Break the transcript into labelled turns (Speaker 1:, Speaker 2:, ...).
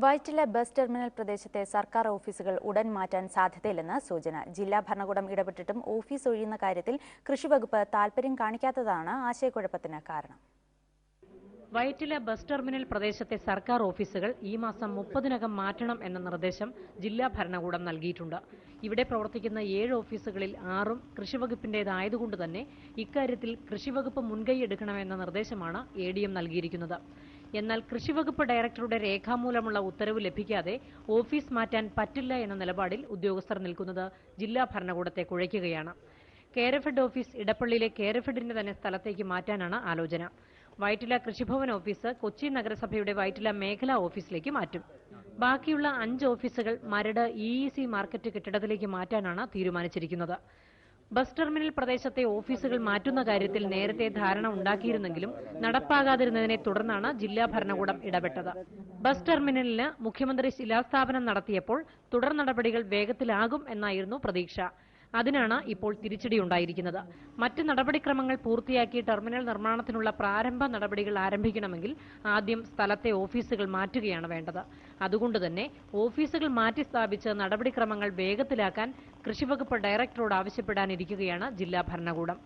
Speaker 1: Vyttila bus terminal പ്രദേശത്തെ സർക്കാർ ഓഫീസുകൾ ഉടൻ മാറ്റാൻ സാധ്യതയില്ലെന്ന് സൂചന. ജില്ലാ ഭരണകൂടം ഇടപെട്ടിട്ടും ഓഫീസ് ഒഴിയുന്ന കാര്യത്തിൽ കൃഷിവകുപ്പ് താൽപര്യം കാണിക്കാത്തതാണ് ആശയക്കുഴപ്പത്തിന് കാരണം.
Speaker 2: വൈറ്റില ബസ് ടെർമിനൽ പ്രദേശത്തെ സർക്കാർ ഓഫീസുകൾ ഈ മാസം 30-നകം മാറ്റണം എന്ന നിർദ്ദേശം ജില്ലാ ഭരണകൂടം നൽകിയിട്ടുണ്ട്. ഇവിടെ പ്രവർത്തിക്കുന്ന 7 ഓഫീസുകളിൽ 6ഉം കൃഷിവകുപ്പിന്റേതായതുകൊണ്ട് തന്നെ ഇക്കാര്യത്തിൽ കൃഷിവകുപ്പ് മുൻകൈയെടുക്കണമെന്ന നിർദ്ദേശമാണ് ADM നൽകിയിരിക്കുന്നത്. എന്നാൽ കൃഷിവകുപ്പ് ഡയറക്ടറുടെ രേഖാമൂലമുള്ള ഉത്തരവ് ലഭിക്കാതെ ഓഫീസ് മാറ്റാൻ പറ്റില്ല എന്ന നിലപാടിൽ ഉദ്യോഗസ്ഥർ നിൽക്കുന്നത് ജില്ലാ ഭരണകൂടത്തെ കുഴയ്ക്കുകയാണ്. കേരഫെഡ് ഓഫീസ് ഇടപ്പള്ളിയിലെ കേരഫെഡിന്റെ തന്നെ സ്ഥലത്തേക്ക് മാറ്റാനാണ് ആലോചന. വൈറ്റില കൃഷിഭവൻ ഓഫീസ് കൊച്ചി നഗരസഭയുടെ വൈറ്റില മേഖലാ ഓഫീസിലേക്ക് മാറ്റും. ബാക്കിയുള്ള 5 ഓഫീസുകൾ മരട് EEC മാർക്കറ്റ് കെട്ടിടത്തിലേക്ക് മാറ്റാനാണ് തീരുമാനിച്ചിരിക്കുന്നത്. ബസ് ടെർമിനൽ പ്രദേശത്തെ ഓഫീസുകൾ മാറ്റുന്ന കാര്യത്തിൽ നേരത്തെ ധാരണ ഉണ്ടാക്കിയിരുന്നെങ്കിലും നടപ്പാകാതിരുന്നതിനെ തുടർന്നാണ് ജില്ലാ ഭരണകൂടം ഇടപെട്ടത്. ബസ് ടെർമിനലിന് മുഖ്യമന്ത്രി ശിലാസ്ഥാപനം നടത്തിയപ്പോൾ തുടർ നടപടികൾ വേഗത്തിലാകും എന്നായിരുന്നു പ്രതീക്ഷ. അതിനാണ് ഇപ്പോൾ തിരിച്ചടിയുണ്ടായിരിക്കുന്നത്. മറ്റ് നടപടിക്രമങ്ങൾ പൂർത്തിയാക്കി ടെർമിനൽ നിർമ്മാണത്തിനുള്ള പ്രാരംഭ നടപടികൾ ആരംഭിക്കണമെങ്കിൽ ആദ്യം സ്ഥലത്തെ ഓഫീസുകൾ മാറ്റുകയാണ് വേണ്ടത്. അതുകൊണ്ട് തന്നെ ഓഫീസുകൾ മാറ്റി സ്ഥാപിച്ച് നടപടിക്രമങ്ങൾ വേഗത്തിലാക്കാൻ കൃഷിവകുപ്പ് ഡയറക്ടറോട് ആവശ്യപ്പെടാനിരിക്കുകയാണ് ജില്ലാ ഭരണകൂടം.